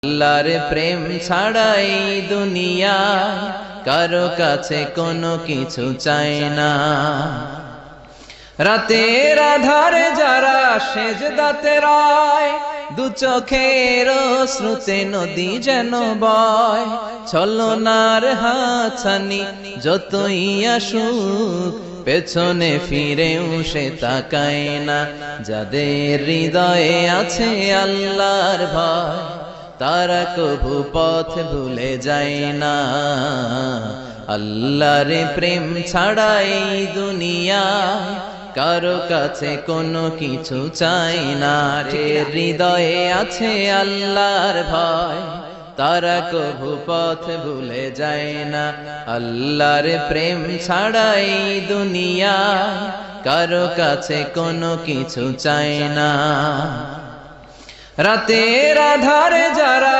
আল্লাহর প্রেম ছাড়াই দুনিয়ায় কারো কাছে কোনো কিছু চায় না। রাতের আধারে যারা সেজদাতে রয়, দু চোখের শ্রুতে নদী যেন বয়। ছলনার হাতছানি যতই আসুক, পেছনে ফিরেও সে তাকায় না। যাদের হৃদয়ে আছে আল্লাহর ভয়, তারা কভু পথ ভুলে যায় না। আল্লাহর প্রেম ছাড়াই দুনিয়ায় কারো কাছে কোনো কিছু চাই না। হৃদয়ে আছে আল্লাহর ভয়, তারা কভু পথ ভুলে যায় না। আল্লাহর প্রেম ছাড়াই দুনিয়ায় কারো কাছে কোনো কিছু চাই না। রাতের আধারে যারা